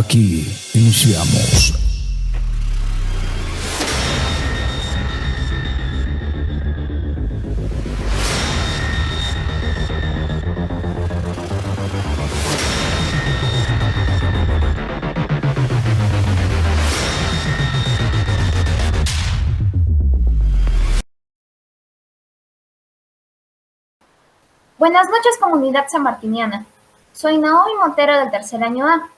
Aquí iniciamos. Buenas noches, comunidad sanmartiniana. Soy Naomi Montero del tercer año A.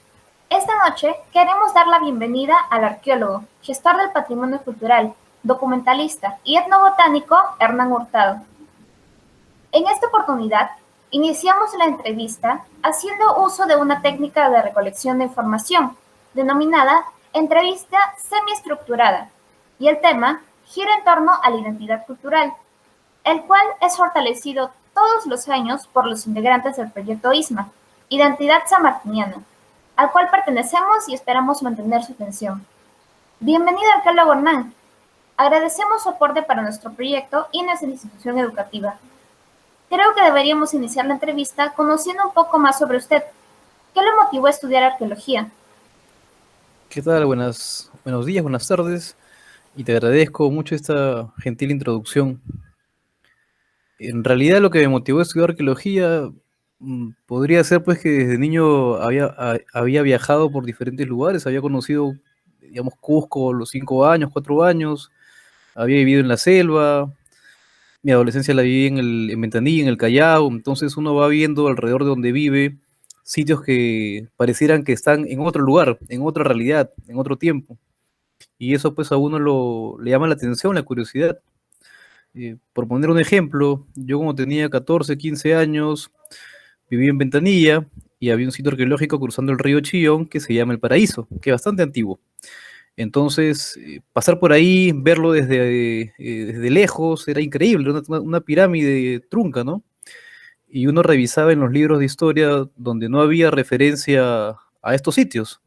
Esta noche queremos dar la bienvenida al arqueólogo, gestor del patrimonio cultural, documentalista y etnobotánico Hernán Hurtado. En esta oportunidad, iniciamos la entrevista haciendo uso de una técnica de recolección de información, denominada entrevista semiestructurada, y el tema gira en torno a la identidad cultural, el cual es fortalecido todos los años por los integrantes del proyecto ISMA, Identidad Sanmartiniana, al cual pertenecemos y esperamos mantener su atención. Bienvenido, arqueólogo Hernán. Agradecemos su aporte para nuestro proyecto y nuestra institución educativa. Creo que deberíamos iniciar la entrevista conociendo un poco más sobre usted. ¿Qué lo motivó a estudiar arqueología? ¿Qué tal? Buenos días, buenas tardes, y te agradezco mucho esta gentil introducción. En realidad lo que me motivó a estudiar arqueología podría ser pues que desde niño había viajado por diferentes lugares, había conocido, digamos, Cusco a los 5 años, 4 años, había vivido en la selva, mi adolescencia la viví en Ventanilla, en el Callao. Entonces uno va viendo alrededor de donde vive sitios que parecieran que están en otro lugar, en otra realidad, en otro tiempo. Y eso pues a uno le llama la atención, la curiosidad. Por poner un ejemplo, yo como tenía 14, 15 años, viví en Ventanilla y había un sitio arqueológico cruzando el río Chillón que se llama El Paraíso, que es bastante antiguo. Entonces, pasar por ahí, verlo desde lejos, era increíble, una pirámide trunca, ¿no? Y uno revisaba en los libros de historia donde no había referencia a estos sitios.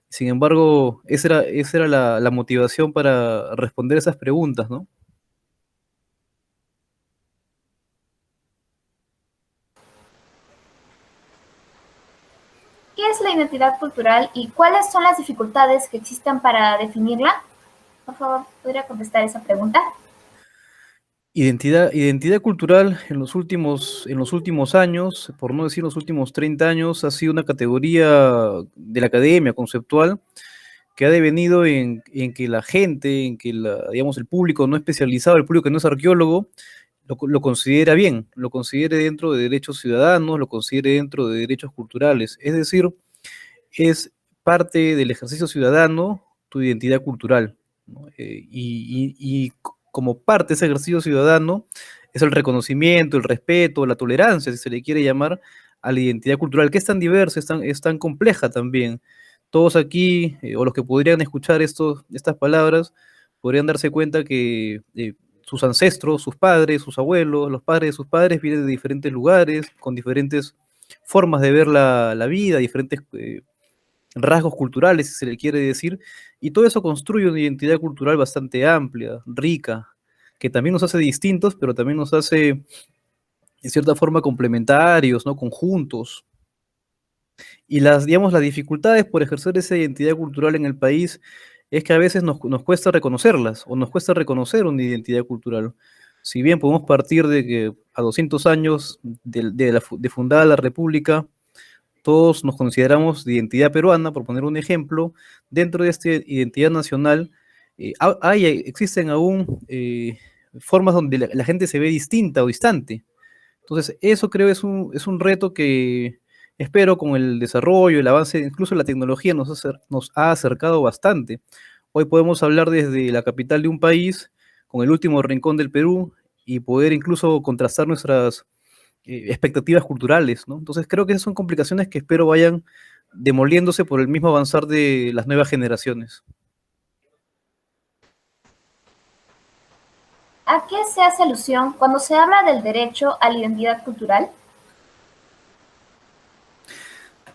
Sin embargo, esa era la motivación para responder esas preguntas, ¿no? ¿Qué es la identidad cultural y cuáles son las dificultades que existen para definirla? Por favor, ¿podría contestar esa pregunta? Identidad cultural en los últimos años, por no decir los últimos 30 años, ha sido una categoría de la academia conceptual que ha devenido en que la gente, en que digamos, el público no especializado, el público que no es arqueólogo, lo considera bien, lo considere dentro de derechos ciudadanos, lo considere dentro de derechos culturales. Es decir, es parte del ejercicio ciudadano tu identidad cultural, ¿no? Como parte de ese ejercicio ciudadano es el reconocimiento, el respeto, la tolerancia, si se le quiere llamar, a la identidad cultural, que es tan diversa, es tan compleja también. Todos aquí, o los que podrían escuchar estas palabras, podrían darse cuenta que sus ancestros, sus padres, sus abuelos, los padres de sus padres vienen de diferentes lugares, con diferentes formas de ver la vida, diferentes rasgos culturales, si se le quiere decir, y todo eso construye una identidad cultural bastante amplia, rica, que también nos hace distintos, pero también nos hace, de cierta forma, complementarios, ¿no? Conjuntos. Y digamos, las dificultades por ejercer esa identidad cultural en el país es que a veces nos cuesta reconocerlas, o nos cuesta reconocer una identidad cultural. Si bien podemos partir de que a 200 años de fundada la República, todos nos consideramos de identidad peruana, por poner un ejemplo. Dentro de esta identidad nacional existen aún formas donde la gente se ve distinta o distante. Entonces, eso creo es un reto que espero con el desarrollo, el avance, incluso la tecnología nos ha acercado bastante. Hoy podemos hablar desde la capital de un país, con el último rincón del Perú, y poder incluso contrastar nuestras expectativas culturales, ¿no? Entonces creo que esas son complicaciones que espero vayan demoliéndose por el mismo avanzar de las nuevas generaciones. ¿A qué se hace alusión cuando se habla del derecho a la identidad cultural?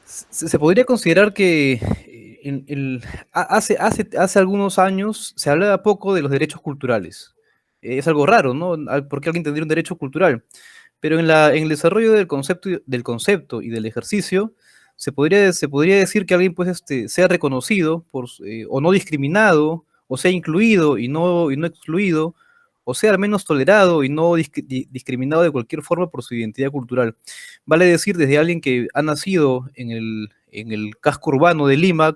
Se podría considerar que hace algunos años se hablaba poco de los derechos culturales. Es algo raro, ¿no? ¿Por qué alguien tendría un derecho cultural? Pero en el desarrollo del concepto y del ejercicio, se podría decir que alguien pues, sea reconocido o no discriminado, o sea incluido y no excluido, o sea al menos tolerado y no discriminado de cualquier forma por su identidad cultural. Vale decir, desde alguien que ha nacido en el casco urbano de Lima,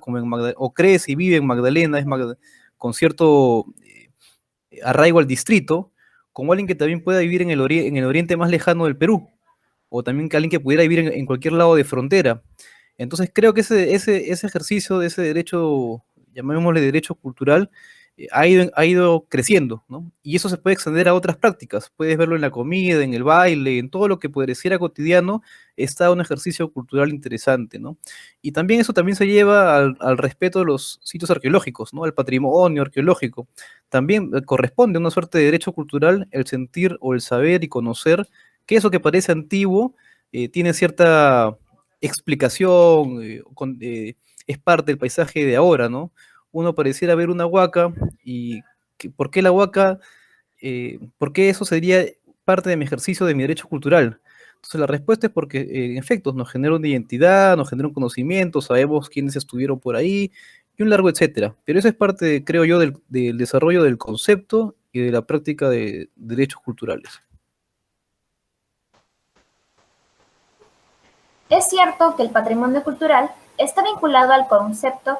o crece y vive en Magdalena, con cierto arraigo al distrito, como alguien que también pueda vivir en el oriente más lejano del Perú, o también que alguien que pudiera vivir en cualquier lado de frontera. Entonces creo que ese ejercicio de ese derecho, llamémosle derecho cultural, ha ido creciendo, ¿no? Y eso se puede extender a otras prácticas. Puedes verlo en la comida, en el baile, en todo lo que pareciera cotidiano, está un ejercicio cultural interesante, ¿no? Y también eso también se lleva al respeto de los sitios arqueológicos, ¿no? Al patrimonio arqueológico. También corresponde a una suerte de derecho cultural el sentir o el saber y conocer que eso que parece antiguo tiene cierta explicación, es parte del paisaje de ahora, ¿no? Uno pareciera ver una huaca y ¿por qué la huaca? ¿Por qué eso sería parte de mi ejercicio de mi derecho cultural? Entonces la respuesta es porque en efecto nos genera una identidad, nos genera un conocimiento, sabemos quiénes estuvieron por ahí y un largo etcétera. Pero eso es parte, creo yo, del desarrollo del concepto y de la práctica de derechos culturales. Es cierto que el patrimonio cultural está vinculado al concepto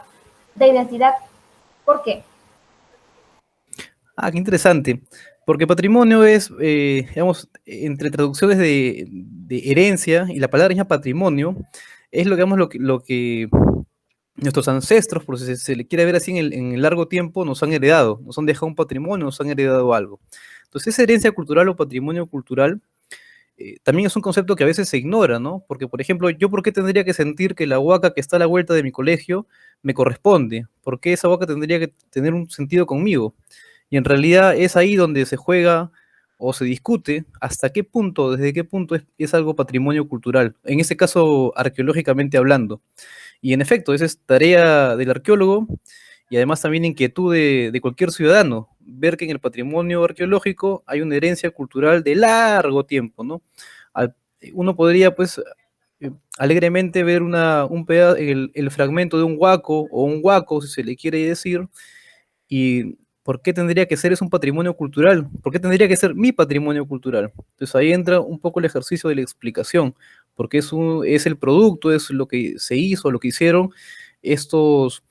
de identidad. ¿Por qué? Ah, qué interesante. Porque patrimonio es, digamos, entre traducciones de herencia y la palabra misma patrimonio, es lo, digamos, lo que nuestros ancestros, por si se le quiere ver así en el largo tiempo, nos han heredado, nos han dejado un patrimonio, nos han heredado algo. Entonces, esa herencia cultural o patrimonio cultural también es un concepto que a veces se ignora, ¿no? Porque, por ejemplo, ¿yo por qué tendría que sentir que la huaca que está a la vuelta de mi colegio me corresponde? ¿Por qué esa huaca tendría que tener un sentido conmigo? Y en realidad es ahí donde se juega o se discute hasta qué punto, desde qué punto es algo patrimonio cultural, en este caso arqueológicamente hablando. Y en efecto, esa es tarea del arqueólogo y además también inquietud de cualquier ciudadano, ver que en el patrimonio arqueológico hay una herencia cultural de largo tiempo, ¿no? Al- Uno podría, pues, alegremente ver el fragmento de un huaco o un huaco, si se le quiere decir, y ¿por qué tendría que ser es un patrimonio cultural? ¿Por qué tendría que ser mi patrimonio cultural? Entonces ahí entra un poco el ejercicio de la explicación, porque es el producto, es lo que se hizo, lo que hicieron estos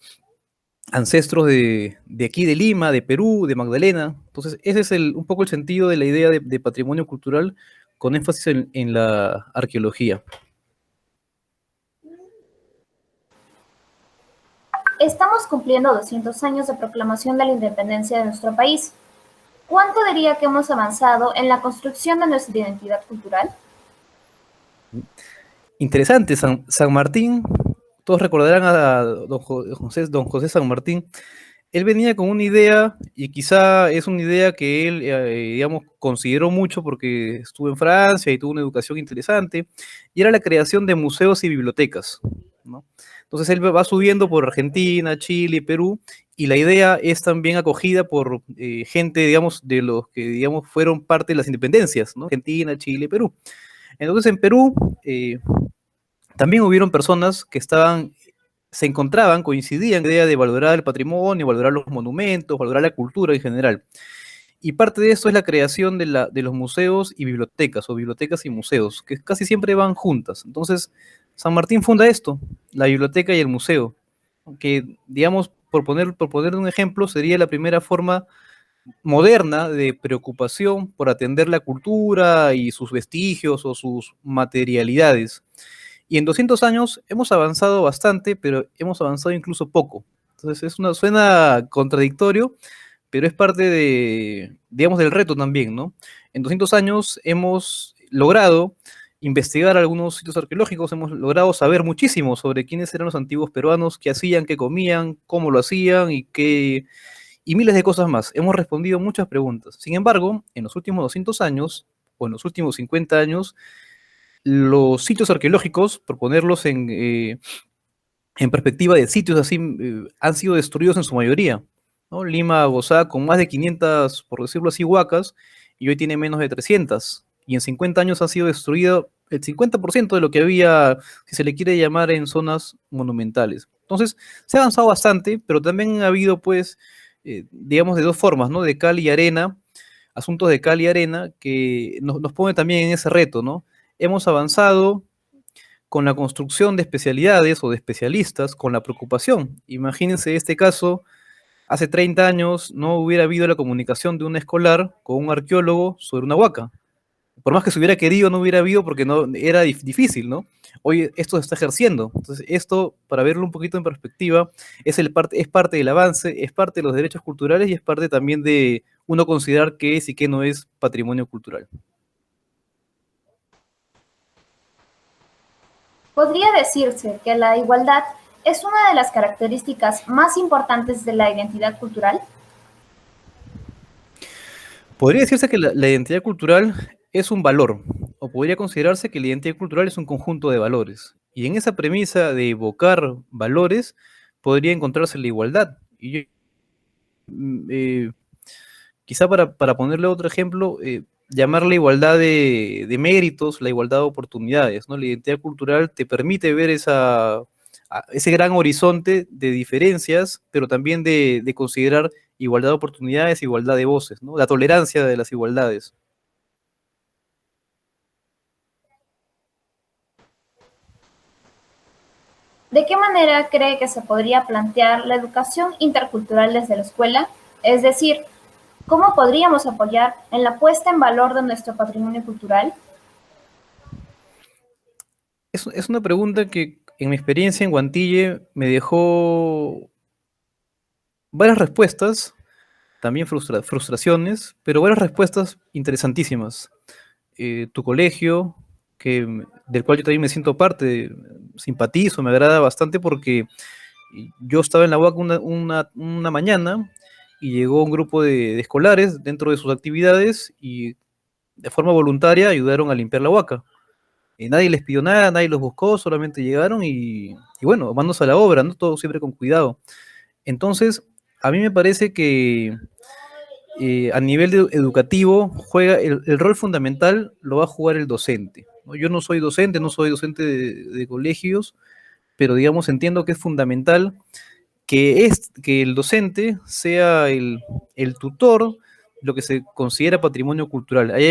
ancestros de aquí de Lima, de Perú, de Magdalena. Entonces ese es un poco el sentido de la idea de patrimonio cultural con énfasis en la arqueología. Estamos cumpliendo 200 años de proclamación de la independencia de nuestro país. ¿Cuánto diría que hemos avanzado en la construcción de nuestra identidad cultural? Interesante, San Martín, todos recordarán a don José San Martín. Él venía con una idea, y quizá es una idea que él, digamos, consideró mucho porque estuvo en Francia y tuvo una educación interesante, y era la creación de museos y bibliotecas, ¿no? Entonces él va subiendo por Argentina, Chile, Perú, y la idea es también acogida por gente, digamos, de los que, digamos, fueron parte de las independencias, ¿no? Argentina, Chile, Perú. Entonces en Perú también hubieron personas que se encontraban, coincidían en la idea de valorar el patrimonio, valorar los monumentos, valorar la cultura en general. Y parte de eso es la creación de los museos y bibliotecas, o bibliotecas y museos, que casi siempre van juntas. Entonces, San Martín funda esto, la biblioteca y el museo, que, digamos, por poner un ejemplo, sería la primera forma moderna de preocupación por atender la cultura y sus vestigios o sus materialidades. Y en 200 años hemos avanzado bastante, pero hemos avanzado incluso poco. Entonces suena contradictorio, pero es parte digamos, del reto también, ¿no? En 200 años hemos logrado investigar algunos sitios arqueológicos, hemos logrado saber muchísimo sobre quiénes eran los antiguos peruanos, qué hacían, qué comían, cómo lo hacían y miles de cosas más. Hemos respondido muchas preguntas. Sin embargo, en los últimos 200 años, o en los últimos 50 años, los sitios arqueológicos, por ponerlos en perspectiva de sitios así, han sido destruidos en su mayoría, ¿no? Lima gozaba con más de 500, por decirlo así, huacas, y hoy tiene menos de 300. Y en 50 años ha sido destruido el 50% de lo que había, si se le quiere llamar, en zonas monumentales. Entonces, se ha avanzado bastante, pero también ha habido, pues, digamos, de dos formas, ¿no? De cal y arena, asuntos de cal y arena, que nos pone también en ese reto, ¿no? Hemos avanzado con la construcción de especialidades o de especialistas, con la preocupación. Imagínense este caso, hace 30 años no hubiera habido la comunicación de un escolar con un arqueólogo sobre una huaca. Por más que se hubiera querido, no hubiera habido porque no era difícil, ¿no? Hoy esto se está ejerciendo. Entonces, esto, para verlo un poquito en perspectiva, es parte del avance, es parte de los derechos culturales y es parte también de uno considerar qué es y qué no es patrimonio cultural. Podría decirse que la igualdad es una de las características más importantes de la identidad cultural. Podría decirse que la identidad cultural es un valor, o podría considerarse que la identidad cultural es un conjunto de valores. Y en esa premisa de evocar valores, podría encontrarse la igualdad. Y yo, eh, quizá para ponerle otro ejemplo, llamar la igualdad de méritos, la igualdad de oportunidades, ¿no? La identidad cultural te permite ver ese gran horizonte de diferencias, pero también de considerar igualdad de oportunidades, igualdad de voces, ¿no? La tolerancia de las igualdades. ¿De qué manera cree que se podría plantear la educación intercultural desde la escuela? Es decir, ¿cómo podríamos apoyar en la puesta en valor de nuestro patrimonio cultural? Es una pregunta que en mi experiencia en Guantille me dejó varias respuestas, también frustraciones, pero varias respuestas interesantísimas. Tu colegio, del cual yo también me siento parte, simpatizo, me agrada bastante porque yo estaba en la UAC una mañana y llegó un grupo de escolares dentro de sus actividades y de forma voluntaria ayudaron a limpiar la UACA. Nadie les pidió nada, nadie los buscó, solamente llegaron y bueno, manos a la obra, ¿no? Todo siempre con cuidado. Entonces, a mí me parece que a nivel educativo juega el rol fundamental, lo va a jugar el docente, ¿no? Yo no soy docente de colegios, pero digamos entiendo que es fundamental que el docente sea el tutor, lo que se considera patrimonio cultural. Ahí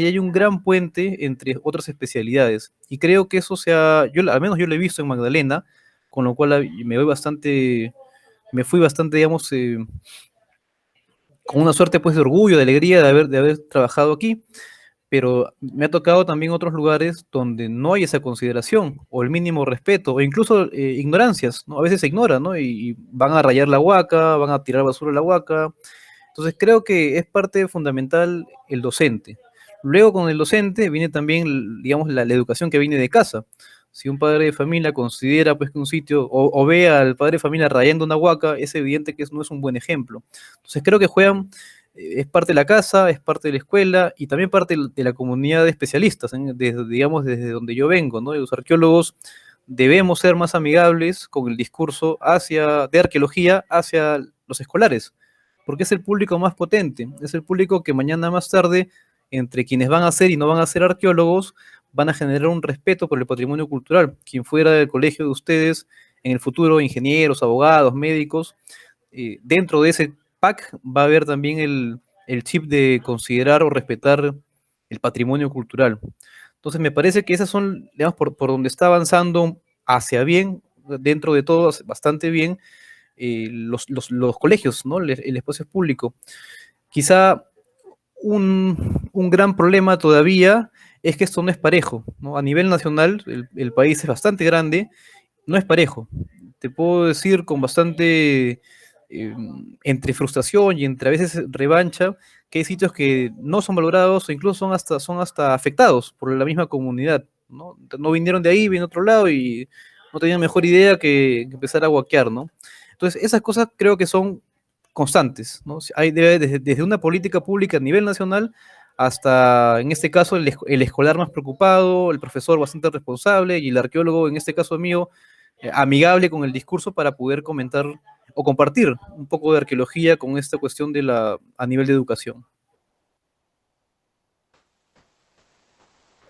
hay un gran puente entre otras especialidades. Y creo que eso al menos yo lo he visto en Magdalena, con lo cual me fui bastante, digamos, con una suerte pues de orgullo, de alegría de haber trabajado aquí, pero me ha tocado también otros lugares donde no hay esa consideración, o el mínimo respeto, o incluso ignorancias, ¿no? A veces se ignora, ¿no? Y van a rayar la huaca, van a tirar basura a la huaca. Entonces creo que es parte fundamental el docente. Luego con el docente viene también, digamos, la educación que viene de casa. Si un padre de familia considera pues que un sitio, o ve al padre de familia rayando una huaca, es evidente que eso no es un buen ejemplo. Entonces creo que juegan, es parte de la casa, es parte de la escuela y también parte de la comunidad de especialistas, ¿eh? Digamos, desde donde yo vengo, ¿no? Los arqueólogos debemos ser más amigables con el discurso de arqueología hacia los escolares, porque es el público más potente, es el público que mañana más tarde, entre quienes van a ser y no van a ser arqueólogos, van a generar un respeto por el patrimonio cultural. Quien fuera del colegio de ustedes, en el futuro, ingenieros, abogados, médicos, dentro de ese pack va a haber también el chip de considerar o respetar el patrimonio cultural. Entonces me parece que esas son, digamos, por donde está avanzando hacia bien, dentro de todo, bastante bien, los colegios, ¿no? El espacio público. Quizá un gran problema todavía es que esto no es parejo, ¿no? A nivel nacional, el país es bastante grande, no es parejo. Te puedo decir con bastante, eh, entre frustración y entre a veces revancha, que hay sitios que no son valorados o incluso son hasta afectados por la misma comunidad, ¿no? No vinieron de ahí, vienen de otro lado y no tenían mejor idea que empezar a guaquear, ¿no? Entonces, esas cosas creo que son constantes, ¿no? Desde una política pública a nivel nacional hasta, en este caso, el escolar más preocupado, el profesor bastante responsable y el arqueólogo, en este caso mío, amigable con el discurso para poder comentar o compartir un poco de arqueología con esta cuestión a nivel de educación.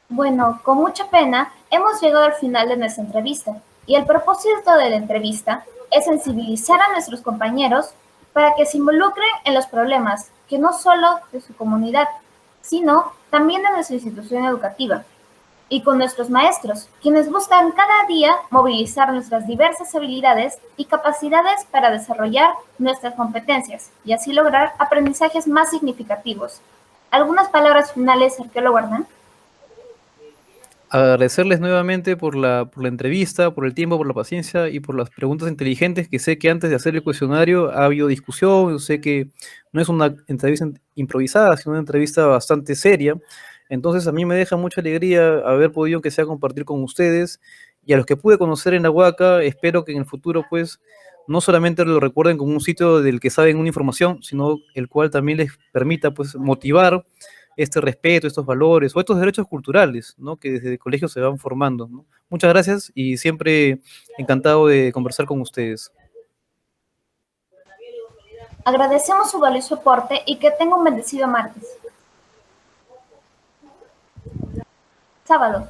Bueno, con mucha pena, hemos llegado al final de nuestra entrevista y el propósito de la entrevista es sensibilizar a nuestros compañeros para que se involucren en los problemas, que no solo de su comunidad, sino también de nuestra institución educativa, y con nuestros maestros, quienes buscan cada día movilizar nuestras diversas habilidades y capacidades para desarrollar nuestras competencias y así lograr aprendizajes más significativos. ¿Algunas palabras finales, arqueólogo Hernán? Agradecerles nuevamente por la entrevista, por el tiempo, por la paciencia y por las preguntas inteligentes, que sé que antes de hacer el cuestionario ha habido discusión, sé que no es una entrevista improvisada, sino una entrevista bastante seria. Entonces a mí me deja mucha alegría haber podido que sea compartir con ustedes, y a los que pude conocer en la Huaca, espero que en el futuro pues no solamente lo recuerden como un sitio del que saben una información, sino el cual también les permita pues motivar este respeto, estos valores o estos derechos culturales, ¿no? Que desde el colegio se van formando, ¿no? Muchas gracias y siempre encantado de conversar con ustedes. Agradecemos su valioso aporte y que tenga un bendecido martes. Sábado.